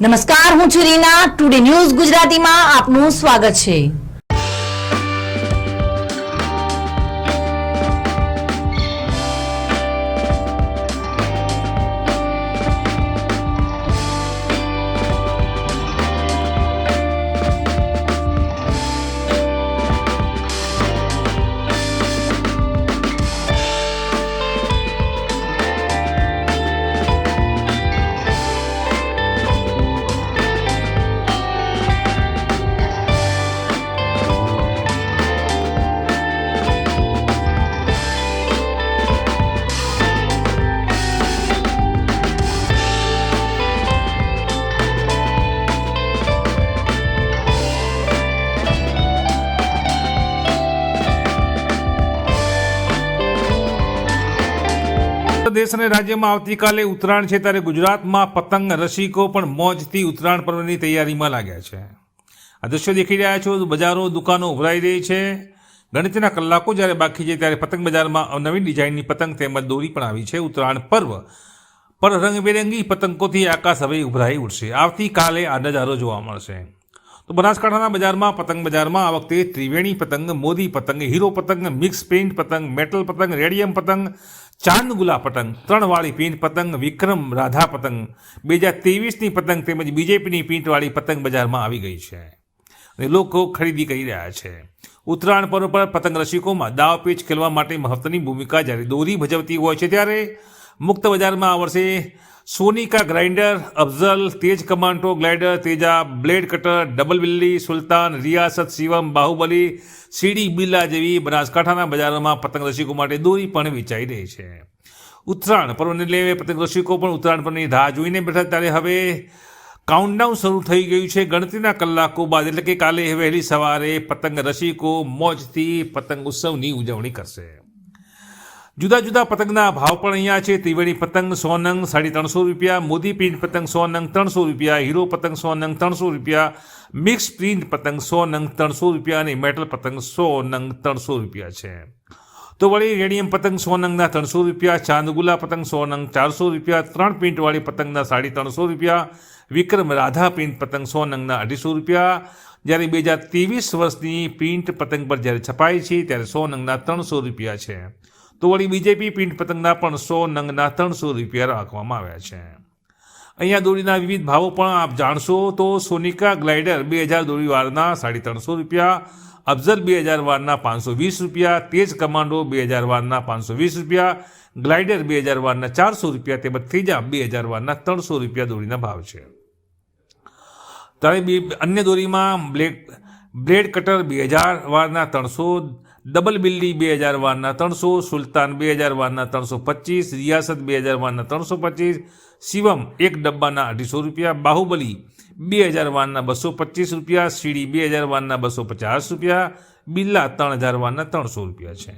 નમસ્કાર, હું છું રીના. ટુડે ન્યૂઝ ગુજરાતીમાં આપનું સ્વાગત છે. દેશ અને રાજ્યમાં આવતીકાલે ઉત્તરાયણ છે, ત્યારે ગુજરાતમાં પતંગ રસિકો પણ મોજથી ઉત્તરાયણ પર્વની તૈયારીમાં લાગ્યા છે. આ દ્રશ્યો દેખી રહ્યા છો. બજારો, દુકાનો ઉભરાઈ રહી છે. ગણતરીના કલાકો જ્યારે બાકી છે ત્યારે પતંગ બજારમાં નવી ડિઝાઇનની પતંગ તેમજ દોરી પણ આવી છે. ઉત્તરાયણ પર્વ પર રંગબેરંગી પતંગોથી આકાશ હવે ઉભરાઈ ઉઠશે. આવતીકાલે આ નજારો જોવા મળશે. તો બનાસકાંઠાના બજારમાં પતંગ બજારમાં આ વખતે ત્રિવેણી પતંગ, મોદી પતંગ, હીરો પતંગ, મિક્સ પેઇન્ટ પતંગ, મેટલ પતંગ, રેડિયમ પતંગ, ચાંદગુલા પતંગ, 3 વાળી પીંટ પતંગ, વિક્રમ રાધા પતંગ, 2023ની પતંગ તેમજ બીજેપીની પીંટવાળી પતંગ બજારમાં આવી ગઈ છે અને લોકો ખરીદી કરી રહ્યા છે. ઉત્તરાયણ પર્વ પર પતંગ રસિકોમાં દાવપેચ ખેલવા માટે મહત્વની ભૂમિકા જ્યારે દોરી ભજવતી હોય છે, ત્યારે મુક્ત બજારમાં આ વર્ષે Sonika grinder, Afzal, Tej commando glider, Teja blade cutter, double Billi, Sultan, Riyasat, Shivam, Baahubali, CD Billa જેવી બનાસકાંઠાના બજારોમાં પતંગ રસિકો માટે દોરી પણ વેચાઈ રહી છે. ઉત્તરાયણ પર્વને લઈને પતંગ રસિકો પણ ઉત્તરાયણ પર્વની રાહ જોઈને બેઠા, ત્યારે હવે કાઉન્ટડાઉન શરૂ થઈ ગયું છે. ગણતરીના કલાકો બાદ એટલે કે કાલે વહેલી સવારે પતંગ રસિકો મોજથી પતંગ ઉત્સવની ઉજવણી કરશે. જુદા જુદા પતંગના ભાવ પણ અહીંયા છે. ત્રિવેણી પતંગ 100 નંગ ₹350, મોદી પ્રિન્ટ પતંગ 100 નંગ ₹300, હીરો પતંગ 100 નંગ ₹300, મિક્સ પ્રિન્ટ પતંગ 100 નંગ ₹300 અને મેટલ પતંગ 100 નંગ ₹300 છે. તો વળી રેડિયમ પતંગ 100 નંગના ₹300, ચાંદગુલા પતંગ 100 નંગ ₹400, 3 પ્રિન્ટવાળી પતંગના ₹350, વિક્રમ રાધા પ્રિન્ટ પતંગ 100 નંગના ₹250, જ્યારે 2023 વર્ષની પ્રિન્ટ પતંગ પર જ્યારે છપાઈ છે ત્યારે 100 નંગના ₹300 છે. તો વળી બીજેપી પ્રિન્ટ પતંગના પણ 100 નંગના ₹300 રાખવામાં આવ્યા છે. અહીંયા દોરીના વિવિધ ભાવો પણ આપ જાણશો. તો સોનિકા ગ્લાઇડર 2000 દોરીવાળના ₹350, અફઝલ 2000 વારના ₹520, તેજ કમાન્ડો 2000 વારના ₹520, ગ્લાઇડર 2000 વારના ₹400 તેમજ તેજા 2000 વારના ₹300 દોરીના ભાવ છે. ત્યારે અન્ય દોરીમાં બ્લેડ કટર 2000 વારના 300, ડબલ બિલ્લી 2000 વારના 300, સુલતાન 2000 વારના 325, રિયાસત 2000 વારના 325, શિવમ 1 ડબ્બાના ₹250, બાહુબલી 2000 વારના ₹225, સીડી 2000 વારના ₹250, બિલ્લા 3000 વારના ₹300 છે.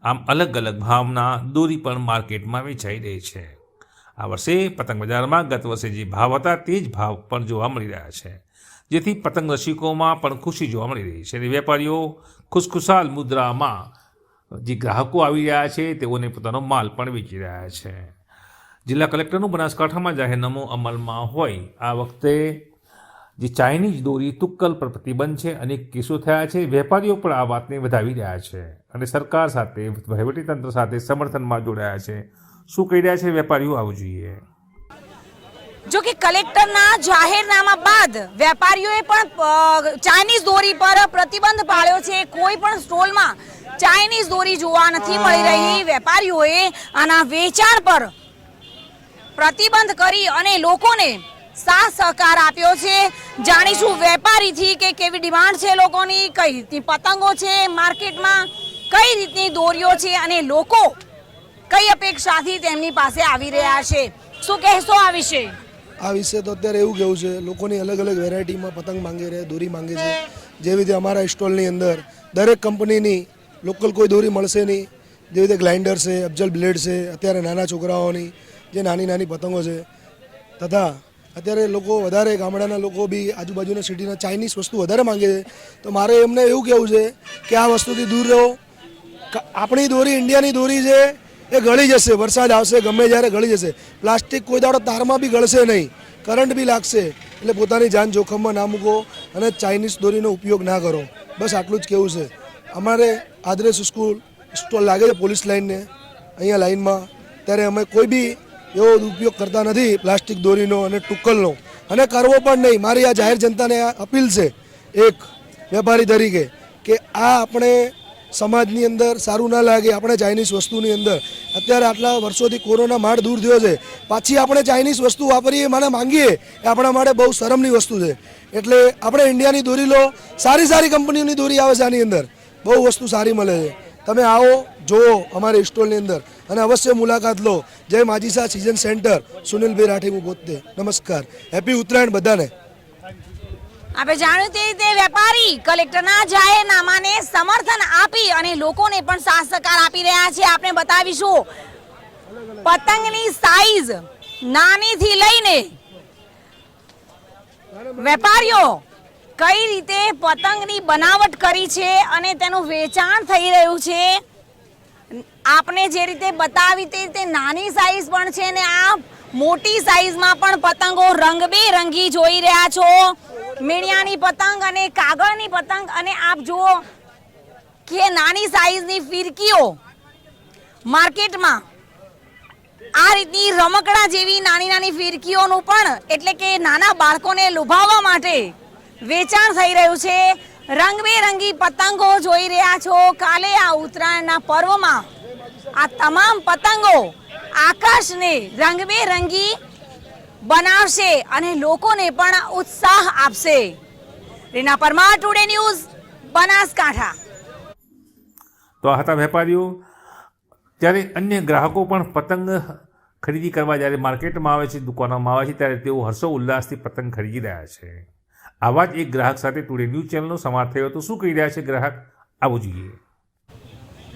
આમ અલગ અલગ ભાવના દોરી પણ માર્કેટમાં વેચાઈ રહી છે. આ વર્ષે પતંગ બજારમાં ગત વર્ષે જે ભાવ હતા તે જ ભાવ પણ જોવા મળી રહ્યા છે, જેથી પતંગ રસિકોમાં પણ ખુશી જોવા મળી રહી છે અને વેપારીઓ ખુશખુશાલ મુદ્રામાં જે ગ્રાહકો આવી રહ્યા છે તેઓને પોતાનો માલ પણ વેચી રહ્યા છે. જિલ્લા કલેક્ટરનું બનાસકાંઠામાં જાહેરનામું અમલમાં હોય આ વખતે જે ચાઇનીઝ દોરી તુક્કલ પર પ્રતિબંધ છે. અનેક કેસો થયા છે. વેપારીઓ પણ આ વાતને વધાવી રહ્યા છે અને સરકાર સાથે, વહીવટીતંત્ર સાથે સમર્થનમાં જોડાયા છે. શું કહી રહ્યા છે વેપારીઓ, આવું જોઈએ. જો કે કલેક્ટરના જાહેરનામા બાદ વેપારીઓએ પણ ચાઇનીઝ દોરી પર પ્રતિબંધ પાડ્યો છે. કોઈ પણ સ્ટોલમાં ચાઇનીઝ દોરી જોવા નથી મળી રહી. વેપારીઓએ આના વેચાણ પર પ્રતિબંધ કરી અને લોકોને સાથ સહકાર આપ્યો છે. જાણીશું વેપારીથી કે કેવી ડિમાન્ડ છે લોકોની, કઈ રીતની પતંગો છે માર્કેટમાં, કઈ રીતની દોરીઓ છે અને લોકો કઈ અપેક્ષાથી તેમની પાસે આવી રહ્યા છે. શું કહેશો આ વિશે? આ વિશે તો અત્યારે એવું કેવું છે, લોકોની અલગ અલગ વેરાયટીમાં પતંગ માંગે છે, દોરી માંગે છે. જેવી રીતે અમારા સ્ટોલની અંદર દરેક કંપનીની લોકલ કોઈ દોરી મળશે નહીં. જેવી રીતે ગ્લાઇન્ડર છે, અફઝલ બ્લેડ છે, અત્યારે નાના છોકરાઓની જે નાની નાની પતંગો છે, તથા અત્યારે લોકો વધારે ગામડાના લોકો બી આજુબાજુના સિટીના ચાઇનીઝ વસ્તુ વધારે માંગે છે. તો મારે એમને એવું કહેવું છે કે આ વસ્તુથી દૂર રહો. આપણી દોરી ઇન્ડિયાની દોરી છે, એ ગળી જશે, વરસાદ આવશે ગમે જ્યારે ગળી જશે. પ્લાસ્ટિક કોઈ દાડો તારમાં બી ગળશે નહીં. કરંટ બી લાગશે એટલે પોતાની જાન જોખમમાં ના મૂકો અને ચાઇનીઝ દોરીનો ઉપયોગ ના કરો. બસ આટલું જ કહેવું છે. અમારે આદર્શ સ્ટોલ લાગે છે પોલીસ લાઇનને અહીંયા લાઇનમાં, ત્યારે અમે કોઈ બી એવો ઉપયોગ કરતા નથી પ્લાસ્ટિક દોરીનો અને ટુક્કલનો, અને કરવો પણ નહીં. મારી આ જાહેર જનતાને અપીલ છે એક વેપારી તરીકે કે આ આપણે સમાજની અંદર સારું ના લાગે. આપણે ચાઇનીઝ વસ્તુની અંદર અત્યારે આટલા વર્ષોથી કોરોના માળ દૂર થયો છે, પાછી આપણે ચાઇનીઝ વસ્તુ વાપરીએ મને માંગીએ એ આપણા માટે બહુ શરમની વસ્તુ છે. એટલે આપણે ઇન્ડિયાની દોરી લો, સારી સારી કંપનીઓની દોરી આવે છે, આની અંદર બહુ વસ્તુ સારી મળે છે. તમે આવો જુઓ અમારી સ્ટોલની અંદર અને અવશ્ય મુલાકાત લો. જય માજીસા સિઝન સેન્ટર, સુનિલભાઈ રાઠી હું પોતે. નમસ્કાર, હેપી ઉત્તરાયણ બધાને. આપણે જાણ્યું તે રીતે વેપારી કલેક્ટરના જાહેરનામાને સમર્થન આપી અને લોકોને પણ સાથ સહકાર આપી રહ્યા છે. આપણે બતાવીશું પતંગની સાઈઝ નાનીથી લઈને વેપારીઓ કઈ રીતે પતંગની બનાવટ કરી છે અને તેનું વેચાણ થઈ રહ્યું છે. આપને જે રીતે બતાવી તે રીતે નાની સાઈઝ પણ છે ને આ મોટી સાઈઝમાં પણ પતંગો રંગબેરંગી જોઈ રહ્યા છો. મીણિયાની પતંગ અને કાગળની પતંગ, અને આપ જુઓ કે નાની સાઈઝની ફિરકીઓ માર્કેટમાં આ રીતની રમકડા જેવી નાની નાની ફિરકીઓનું પણ એટલે કે નાના બાળકોને લુભાવવા માટે વેચાણ થઈ રહ્યું છે. રંગબેરંગી પતંગો જોઈ રહ્યા છો. કાલે આ ઉત્તરાયણના પર્વમાં આ તમામ પતંગો આકાશને રંગબેરંગી બનાવશે અને લોકોને પણ ઉત્સાહ આપશે. Reena Parmar, today news, Banaskantha. તો આ હતા વેપારીઓ. ત્યારે અન્ય ગ્રાહકો પણ પતંગ ખરીદી કરવા જ્યારે માર્કેટમાં આવે છે, દુકાનોમાં આવે છે, ત્યારે તેઓ હર્ષો ઉલ્લાસથી પતંગ ખરીદી રહ્યા છે. આવા જ એક ગ્રાહક સાથે ટુડે ન્યૂઝ ચેનલનો સંવાદ થયો હતો. શું કહી રહ્યા છે ગ્રાહક, આવું જોઈએ.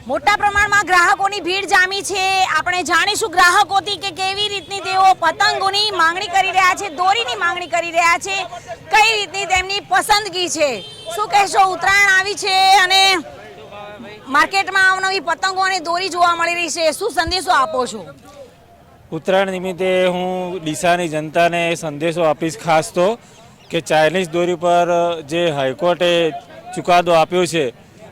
મોટા પ્રમાણમાં ગ્રાહકોની ભીડ જામી છે. આપણે જાણીશું ગ્રાહકોથી કે કેવી રીતની તેઓ પતંગોની માંગણી કરી રહ્યા છે, દોરીની માંગણી કરી રહ્યા છે, કઈ રીતની તેમની પસંદગી છે. શું કહેશો, ઉત્તરાયણ આવી છે અને માર્કેટમાં અવનવી પતંગો અને દોરી જોવા મળી રહી છે, શું સંદેશો આપો છો? ઉત્તરાયણ નિમિત્તે હું ડીસાની જનતાને સંદેશો આપીશ ખાસ તો કે ચાઇનીઝ દોરી પર જે હાઈકોર્ટે ચુકાદો આપ્યો છે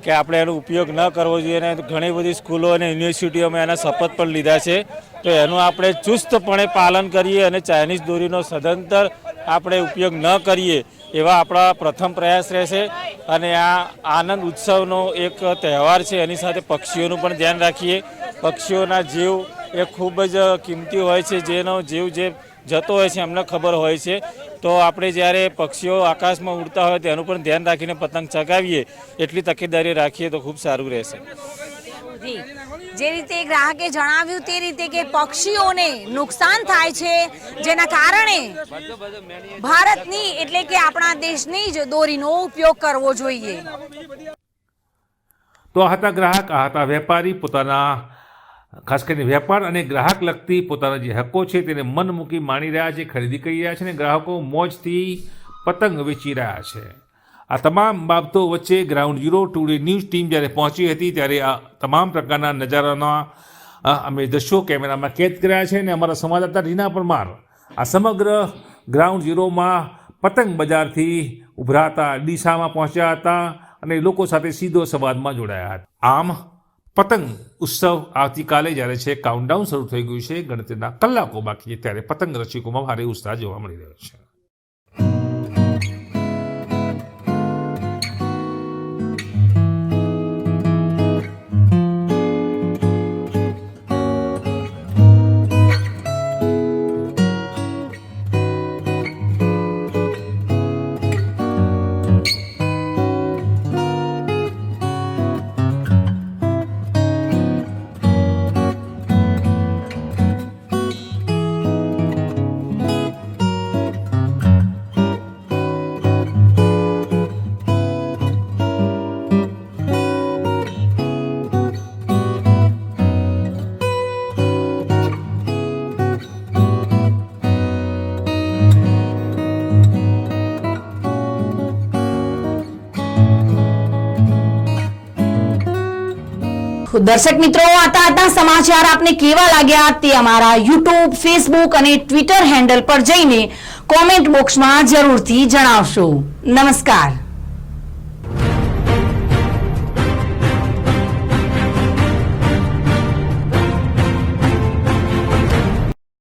કે આપણે એનો ઉપયોગ ન કરવો જોઈએ, અને ઘણી બધી સ્કૂલો અને યુનિવર્સિટીઓમાં એના શપથ પણ લીધા છે, તો એનું આપણે ચુસ્તપણે પાલન કરીએ અને ચાઇનીઝ દોરીનો સદંતર આપણે ઉપયોગ ન કરીએ એવા આપણા પ્રથમ પ્રયાસ રહેશે. અને આ આનંદ ઉત્સવનો એક તહેવાર છે, એની સાથે પક્ષીઓનું પણ ધ્યાન રાખીએ. પક્ષીઓના જીવ એ ખૂબ જ કિંમતી હોય છે, જેનો જીવ જે જતો હોય છે એમને ખબર હોય છે. તો આપણે જ્યારે પક્ષીઓ આકાશમાં ઉડતા હોય તેનું પણ ધ્યાન રાખીને પતંગ ચગાવીએ, એટલી તકેદારી રાખીએ તો ખૂબ સારું રહેશે. જે રીતે ગ્રાહકે જણાવ્યું તે રીતે કે પક્ષીઓને નુકસાન થાય છે, જેના કારણે ભારતની એટલે કે આપણા દેશની જ દોરીનો ઉપયોગ કરવો જોઈએ. તો આ હતા ગ્રાહક, આ હતા વેપારી. પોતાના ખાસ કરીને વેપાર અને ગ્રાહક લગતી પોતાના જે હકો છે તેને મન મૂકી માણી રહ્યા છે, ખરીદી કરી રહ્યા છે, અને ગ્રાહકો મોજથી પતંગ વેચી રહ્યા છે. આ તમામ બાબતો વચ્ચે ground zero today news team જ્યારે પહોંચી હતી ત્યારે આ તમામ પ્રકારના નજારાના અમે દ્રશ્યો કેમેરામાં કેદ કર્યા છે, અને અમારા સંવાદદાતા રીના પરમાર આ સમગ્ર ગ્રાઉન્ડ ઝીરોમાં પતંગ બજારથી ઉભરાતા ડીસામાં પહોંચ્યા હતા અને લોકો સાથે સીધો સંવાદમાં જોડાયા હતા. આમ પતંગ ઉત્સવ આવતીકાલે જ્યારે છે, કાઉન્ટડાઉન શરૂ થઈ ગયું છે, ગણતરીના કલાકો બાકી છે, ત્યારે પતંગ રસિકોમાં ભારે ઉત્સાહ જોવા મળી રહ્યો છે. તો દર્શક મિત્રો, આ સમાચાર આપને કેવા લાગ્યા તે અમારા યુટ્યુબ, ફેસબુક અને ટ્વિટર હેન્ડલ પર જઈને કોમેન્ટ બોક્સમાં જરૂરથી જણાવશો. નમસ્કાર.